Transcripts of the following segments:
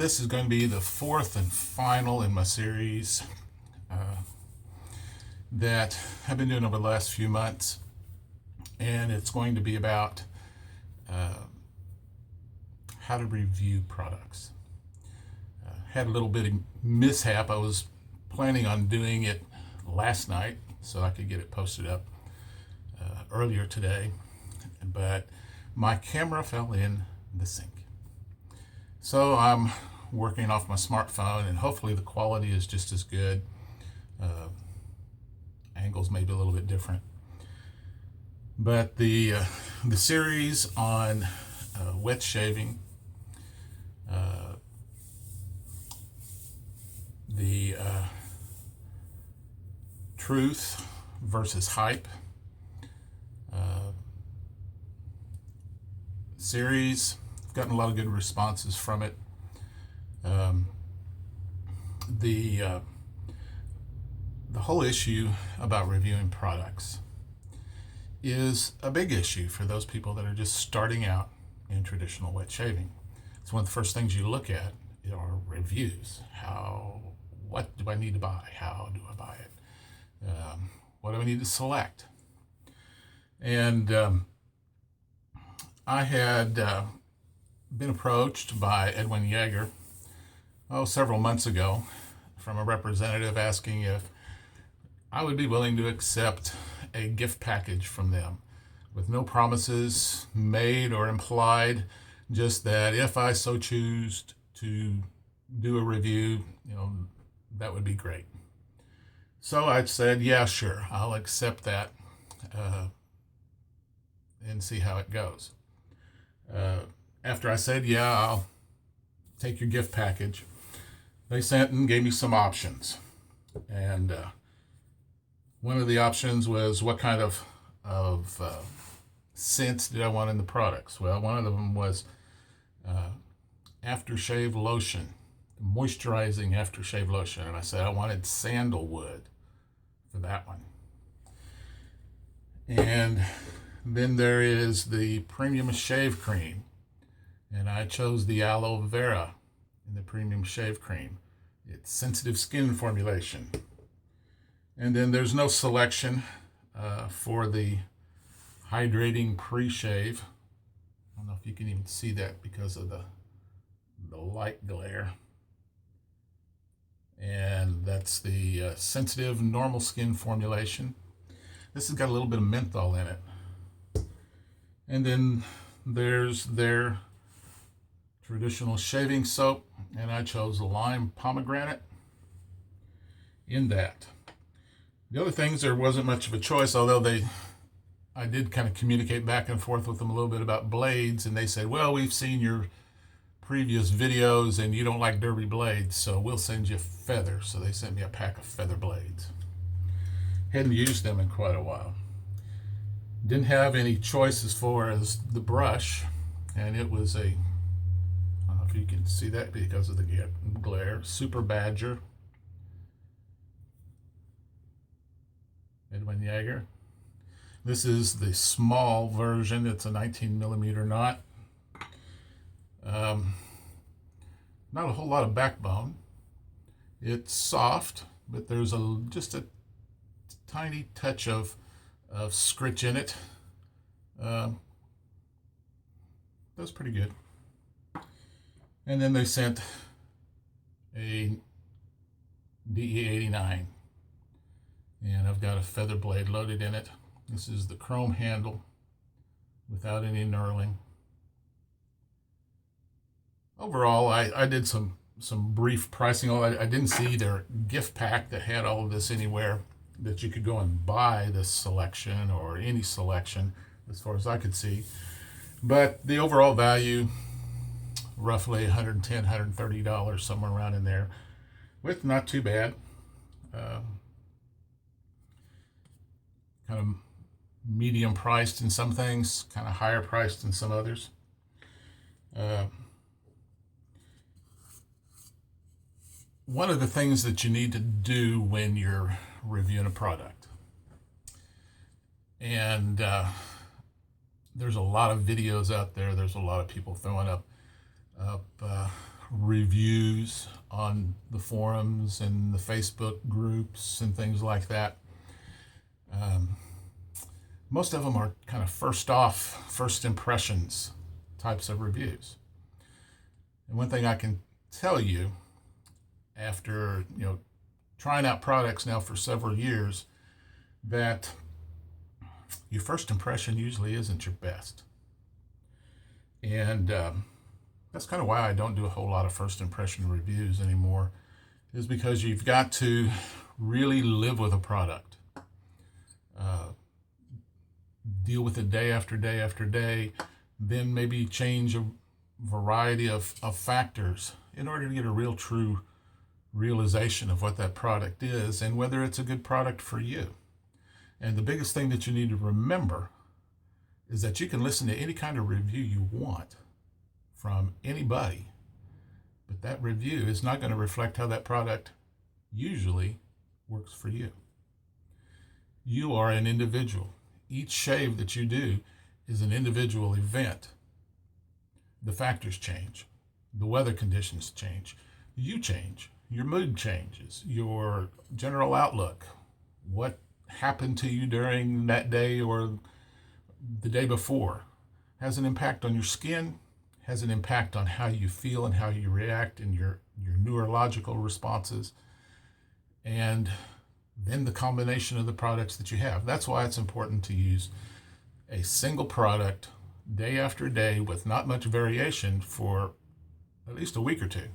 this is going to be the fourth and final in my series that I've been doing over the last few months, and it's going to be about how to review products. Had a little bit of mishap. I was planning on doing it last night so I could get it posted up earlier today, but my camera fell in the sink. So I'm working off my smartphone, and hopefully the quality is just as good. Angles may be a little bit different, but the series on wet shaving, the truth versus hype series. I've gotten a lot of good responses from it. The whole issue about reviewing products is a big issue for those people that are just starting out in traditional wet shaving. It's one of the first things you look at are reviews. What do I need to buy? How do I buy it? What do I need to select? And I had been approached by Edwin Jagger several months ago from a representative asking if I would be willing to accept a gift package from them with no promises made or implied, just that if I so choose to do a review, that would be great. So I said, yeah, sure, I'll accept that and see how it goes. After I said, yeah, I'll take your gift package, they sent and gave me some options. And one of the options was what kind of scents did I want in the products. Well, one of them was aftershave lotion, moisturizing aftershave lotion. And I said I wanted sandalwood for that one. And then there is the premium shave cream, and I chose the aloe vera in the premium shave cream. It's sensitive skin formulation. And then there's no selection for the hydrating pre-shave. I don't know if you can even see that because of the light glare. And that's the sensitive normal skin formulation. This has got a little bit of menthol in it. And then there's their traditional shaving soap, and I chose the lime pomegranate in that. The other things, there wasn't much of a choice, although I did kind of communicate back and forth with them a little bit about blades, and they said, well, we've seen your previous videos and you don't like derby blades, so we'll send you feather. So they sent me a pack of feather blades. Hadn't used them in quite a while. Didn't have any choice as far as the brush, and it was I don't know if you can see that because of the glare, Super Badger, Edwin Jagger. This is the small version. It's a 19 millimeter knot. Not a whole lot of backbone. It's soft, but there's just a tiny touch of scritch in it. That's pretty good. And then they sent a DE89, and I've got a feather blade loaded in it. This is the chrome handle without any knurling. Overall, I did some brief pricing. I didn't see their gift pack that had all of this anywhere that you could go and buy this selection or any selection as far as I could see. But the overall value, roughly $110, $130, somewhere around in there, with not too bad. Kind of medium priced in some things, kind of higher priced in some others. One of the things that you need to do when you're reviewing a product, and there's a lot of videos out there, there's a lot of people throwing up reviews on the forums and the Facebook groups and things like that. Most of them are kind of first impressions types of reviews. And one thing I can tell you, after trying out products now for several years, that your first impression usually isn't your best. And that's kind of why I don't do a whole lot of first impression reviews anymore, is because you've got to really live with a product. Deal with it day after day after day, then maybe change a variety of factors in order to get a real true realization of what that product is and whether it's a good product for you. And the biggest thing that you need to remember is that you can listen to any kind of review you want from anybody, but that review is not going to reflect how that product usually works for you. You are an individual. Each shave that you do is an individual event. The factors change. The weather conditions change. You change. Your mood changes. Your general outlook. What happened to you during that day or the day before has an impact on your skin, has an impact on how you feel and how you react and your neurological responses, and then the combination of the products that you have. That's why it's important to use a single product day after day with not much variation for at least a week or two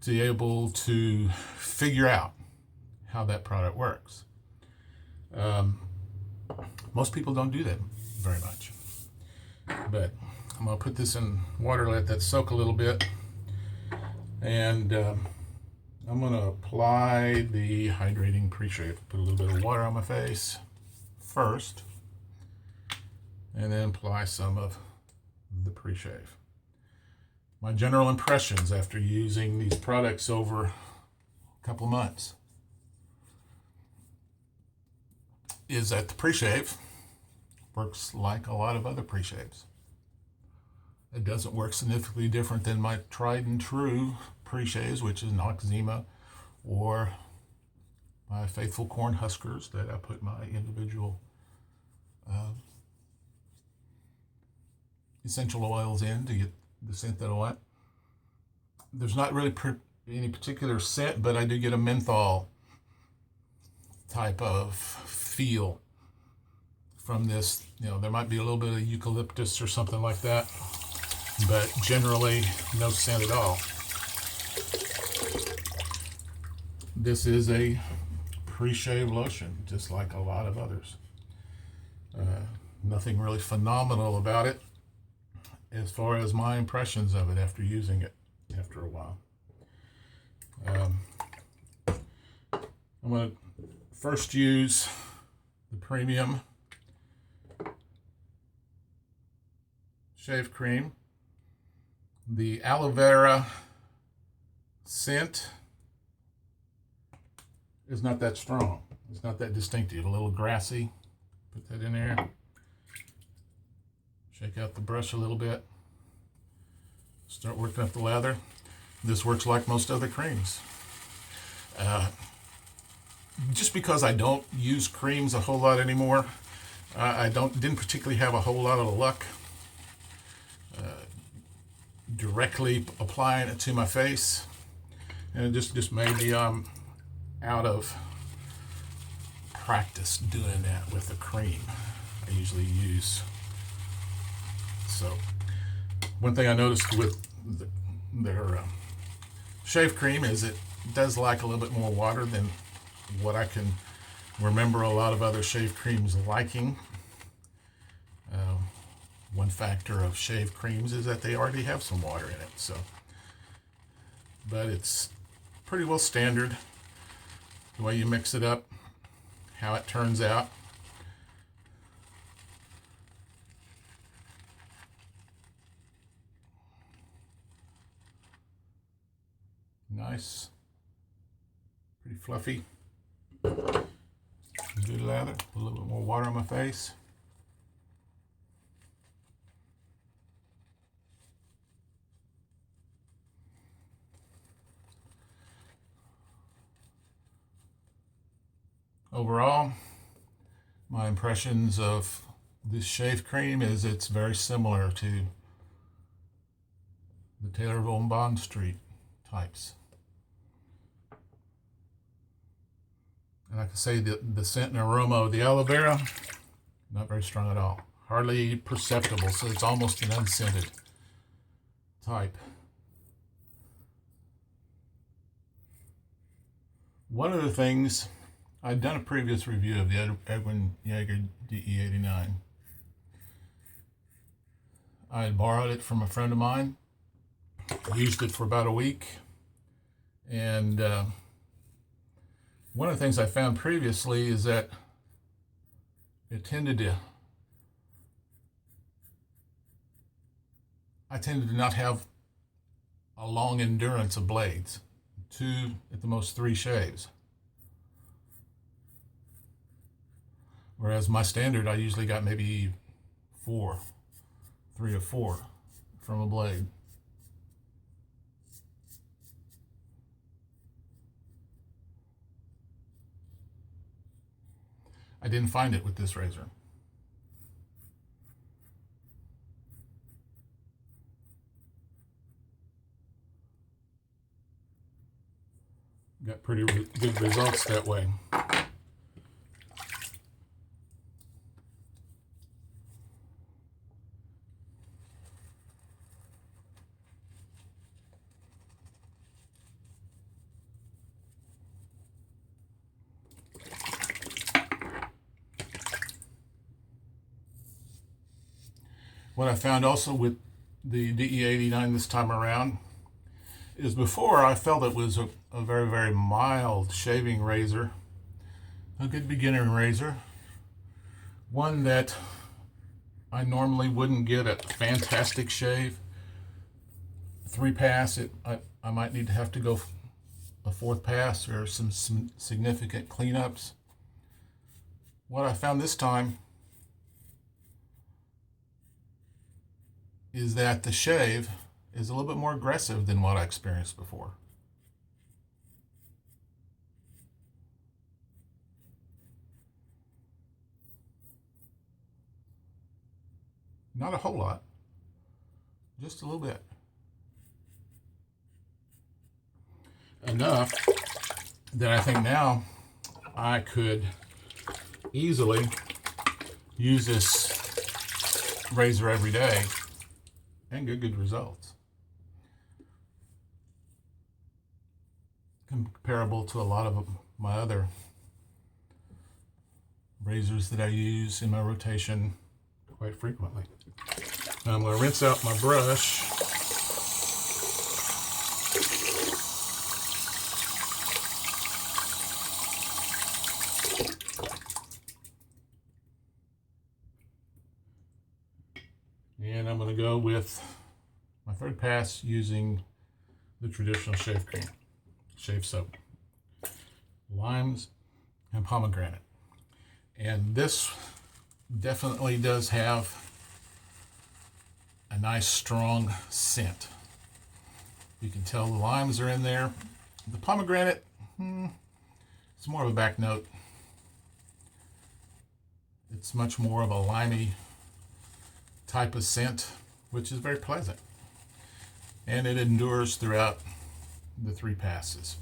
to be able to figure out how that product works. Most people don't do that very much. But I'm going to put this in water, let that soak a little bit, and I'm going to apply the hydrating pre-shave. Put a little bit of water on my face first, and then apply some of the pre-shave. My general impressions after using these products over a couple of months is that the pre-shave works like a lot of other pre-shaves. It doesn't work significantly different than my tried and true pre-shaves, which is Noxzema, or my faithful corn huskers that I put my individual essential oils in to get the scent that I want. There's not really any particular scent, but I do get a menthol type of feel from this. There might be a little bit of eucalyptus or something like that, but generally no scent at all. This is a pre-shave lotion, just like a lot of others. Nothing really phenomenal about it as far as my impressions of it after using it after a while. I'm going to first use the premium shave cream. The aloe vera scent is not that strong. It's not that distinctive. A little grassy. Put that in there. Shake out the brush a little bit. Start working up the lather. This works like most other creams. Just because I don't use creams a whole lot anymore, I didn't particularly have a whole lot of luck directly applying it to my face, and it just maybe I'm out of practice doing that with a cream I usually use. So one thing I noticed with their shave cream is it does like a little bit more water than what I can remember a lot of other shave creams liking. One factor of shave creams is that they already have some water in it, but it's pretty well standard the way you mix it up, how it turns out. Nice, pretty fluffy. Good lather. Put a little bit more water on my face. overall, my impressions of this shave cream is it's very similar to the Taylorville and Bond Street types. And I can say the scent and aroma of the aloe vera, not very strong at all. Hardly perceptible, so it's almost an unscented type. One of the things, I'd done a previous review of the Edwin Jagger DE89. I had borrowed it from a friend of mine, used it for about a week, and one of the things I found previously is that I tended to not have a long endurance of blades. 2, at the most 3 shaves. Whereas my standard, I usually got maybe 3 or 4 from a blade. I didn't find it with this razor. Got pretty good results that way. What I found also with the DE89 this time around is before I felt it was a very, very mild shaving razor, a good beginner razor, one that I normally wouldn't get a fantastic shave. 3 pass, I might need to have to go a 4th pass or some significant cleanups. What I found this time is that the shave is a little bit more aggressive than what I experienced before. Not a whole lot, just a little bit. Enough that I think now I could easily use this razor every day and get good results. Comparable to a lot of my other razors that I use in my rotation quite frequently. Now I'm going to rinse out my brush. And I'm going to go with my 3rd pass using the traditional shave cream, shave soap, limes and pomegranate. And this definitely does have a nice strong scent. You can tell the limes are in there. The pomegranate, it's more of a back note. It's much more of a limey type of scent, which is very pleasant. And it endures throughout the 3 passes.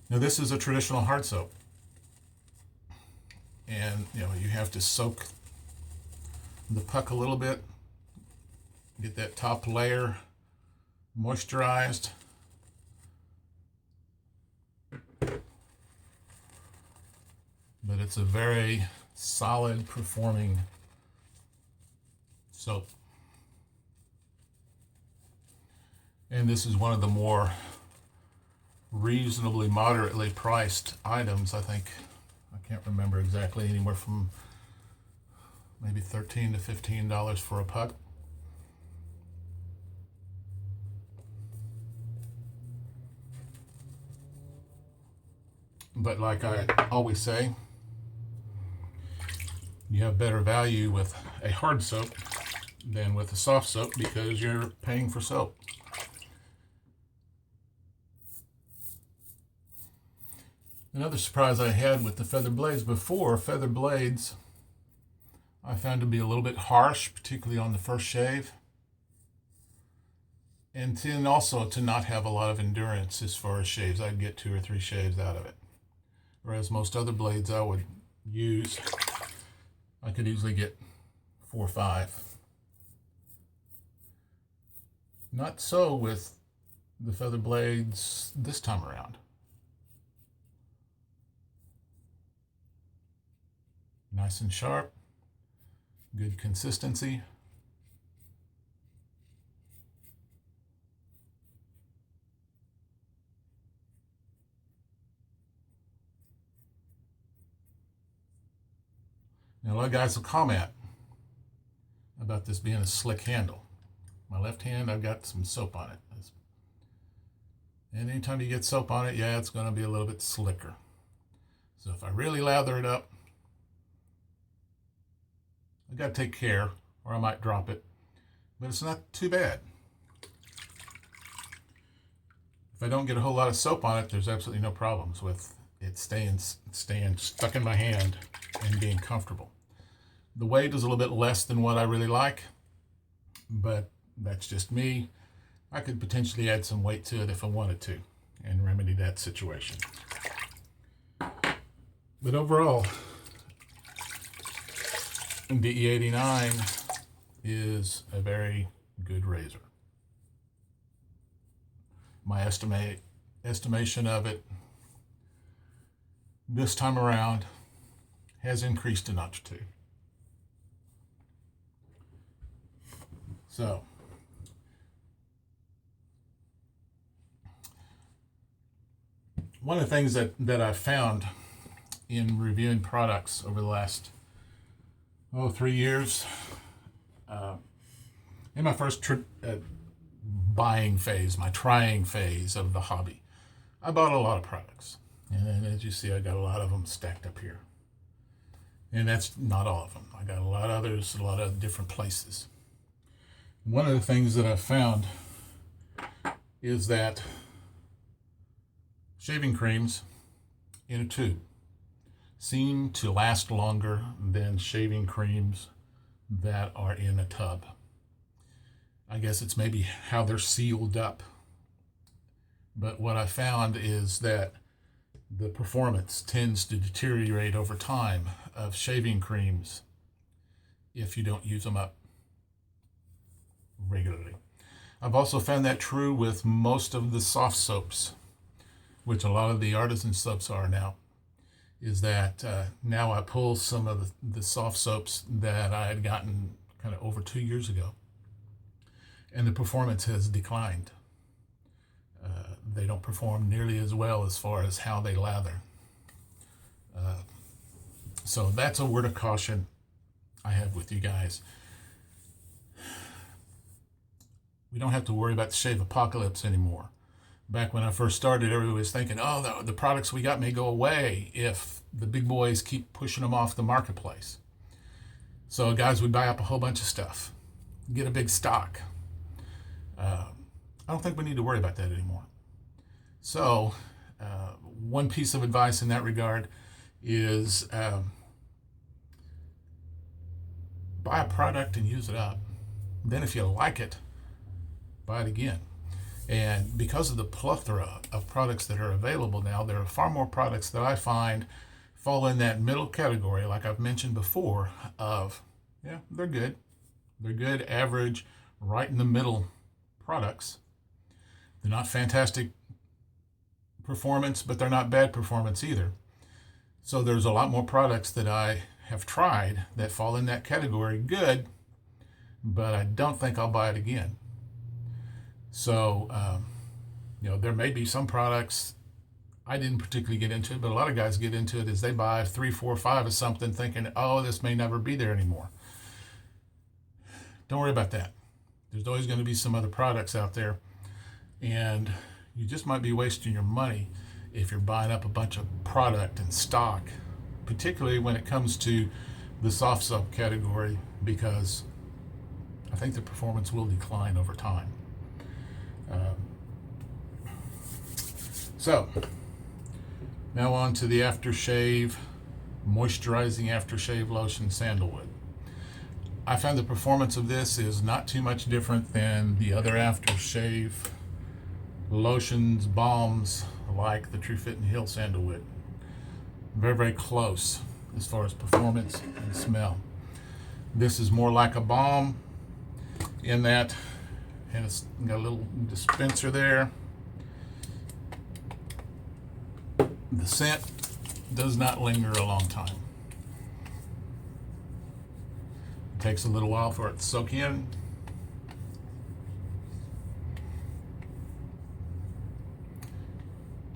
Now this is a traditional hard soap. And you have to soak the puck a little bit, get that top layer moisturized. But it's a very solid performing soap. And this is one of the more reasonably moderately priced items. I think, I can't remember exactly, anywhere from maybe $13 to $15 for a puck. But like I always say, you have better value with a hard soap than with a soft soap because you're paying for soap. Another surprise I had with the feather blades before, feather blades I found to be a little bit harsh, particularly on the first shave. And then also to not have a lot of endurance as far as shaves. I'd get 2 or 3 shaves out of it. Whereas most other blades I would use, I could easily get 4 or 5. Not so with the feather blades this time around. Nice and sharp, good consistency. Now, a lot of guys will comment about this being a slick handle. My left hand, I've got some soap on it. And anytime you get soap on it, yeah, it's going to be a little bit slicker. So if I really lather it up, I've got to take care, or I might drop it. But it's not too bad. If I don't get a whole lot of soap on it, there's absolutely no problems with it staying stuck in my hand and being comfortable. The weight is a little bit less than what I really like, but that's just me. I could potentially add some weight to it if I wanted to and remedy that situation. But overall, DE89 is a very good razor. My estimation of it this time around has increased a notch or two. So, one of the things that I've found in reviewing products over the last 3 years, in my first buying phase, my trying phase of the hobby, I bought a lot of products. And as you see, I got a lot of them stacked up here. And that's not all of them. I got a lot of others, a lot of different places. One of the things that I've found is that shaving creams in a tube seem to last longer than shaving creams that are in a tub. I guess it's maybe how they're sealed up. But what I found is that the performance tends to deteriorate over time of shaving creams if you don't use them up regularly. I've also found that true with most of the soft soaps, which a lot of the artisan soaps are now, is that now I pull some of the soft soaps that I had gotten kind of over 2 years ago, and the performance has declined. They don't perform nearly as well as far as how they lather. So that's a word of caution I have with you guys. We don't have to worry about the shave apocalypse anymore. Back when I first started, everybody was thinking, oh, the products we got may go away if the big boys keep pushing them off the marketplace. So guys would buy up a whole bunch of stuff, get a big stock. I don't think we need to worry about that anymore. So one piece of advice in that regard is buy a product and use it up. Then if you like it, buy it again. And because of the plethora of products that are available now, there are far more products that I find fall in that middle category, like I've mentioned before, of, yeah, they're good. They're good, average, right in the middle products. They're not fantastic performance, but they're not bad performance either. So there's a lot more products that I have tried that fall in that category, good, but I don't think I'll buy it again. So, there may be some products I didn't particularly get into it, but a lot of guys get into it as they buy 3, 4, 5 of something thinking, oh, this may never be there anymore. Don't worry about that. There's always going to be some other products out there, and you just might be wasting your money if you're buying up a bunch of product and stock, particularly when it comes to the soft soap category, because I think the performance will decline over time. Now on to the aftershave, moisturizing aftershave lotion, sandalwood. I found the performance of this is not too much different than the other aftershave lotions, balms, like the True Fit and Heal sandalwood. Very, very close as far as performance and smell. This is more like a balm in that, and it's got a little dispenser there. The scent does not linger a long time. It takes a little while for it to soak in.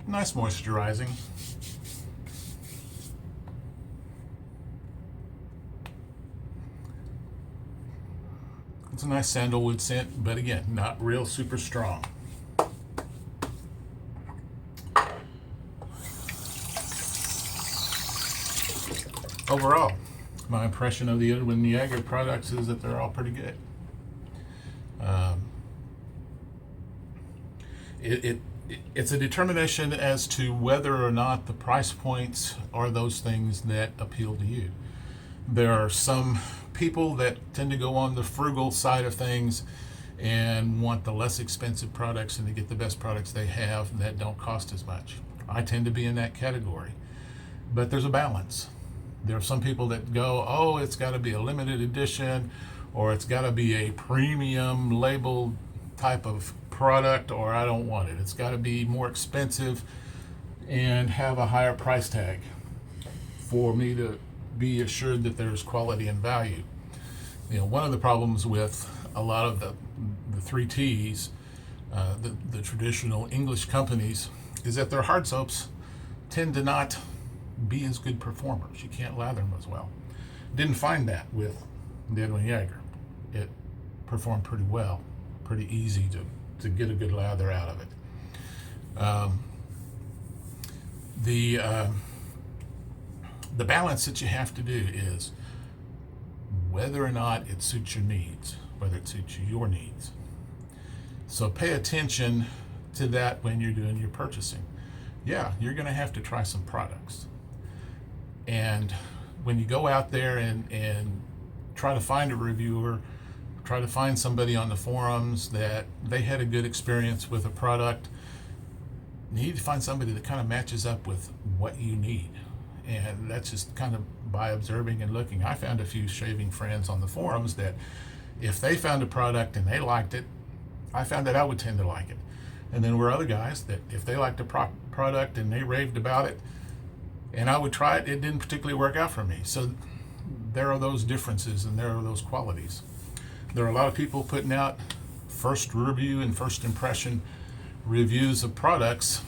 Nice moisturizing. It's a nice sandalwood scent, but again, not real super strong. Overall, my impression of the Edwin Jagger products is that they're all pretty good. It's a determination as to whether or not the price points are those things that appeal to you. There are some people that tend to go on the frugal side of things and want the less expensive products and to get the best products they have that don't cost as much. I tend to be in that category, but there's a balance. There are some people that go, oh, it's got to be a limited edition, or it's got to be a premium labeled type of product, or I don't want it. It's got to be more expensive and have a higher price tag for me to be assured that there's quality and value. You know, one of the problems with a lot of the 3Ts, the traditional English companies, is that their hard soaps tend to not be as good performers. You can't lather them as well. Didn't find that with the Edwin Jagger. It performed pretty well, pretty easy to get a good lather out of it. The balance that you have to do is whether or not it suits your needs, whether it suits your needs. So pay attention to that when you're doing your purchasing. Yeah, you're going to have to try some products. And when you go out there and try to find a reviewer, try to find somebody on the forums that they had a good experience with a product, you need to find somebody that kind of matches up with what you need. And that's just kind of by observing and looking. I found a few shaving friends on the forums that if they found a product and they liked it, I found that I would tend to like it. And then there were other guys that if they liked a product and they raved about it, and I would try it, it didn't particularly work out for me. So there are those differences and there are those qualities. There are a lot of people putting out first review and first impression reviews of products,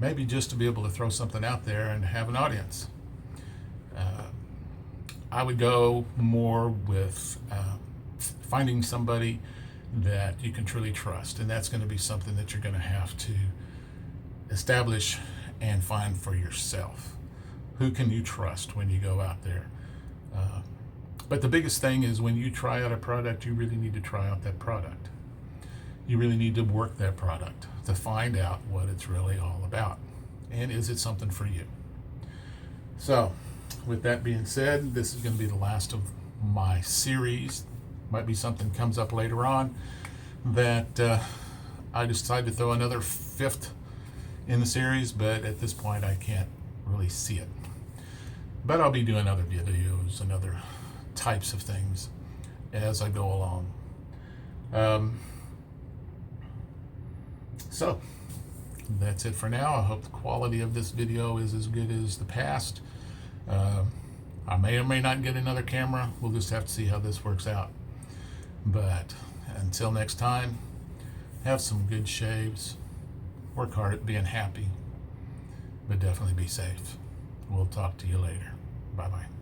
maybe just to be able to throw something out there and have an audience. I would go more with finding somebody that you can truly trust, and that's going to be something that you're going to have to establish and find for yourself. Who can you trust when you go out there? But the biggest thing is when you try out a product, you really need to try out that product. You really need to work that product to find out what it's really all about. And is it something for you? So, with that being said, this is going to be the last of my series. Might be something comes up later on that I decide to throw another fifth in the series, but at this point I can't really see it. But I'll be doing other videos and other types of things as I go along. So that's it for now. I hope the quality of this video is as good as the past. I may or may not get another camera. We'll just have to see how this works out. But until next time, have some good shaves. Work hard at being happy, but definitely be safe. We'll talk to you later. Bye-bye.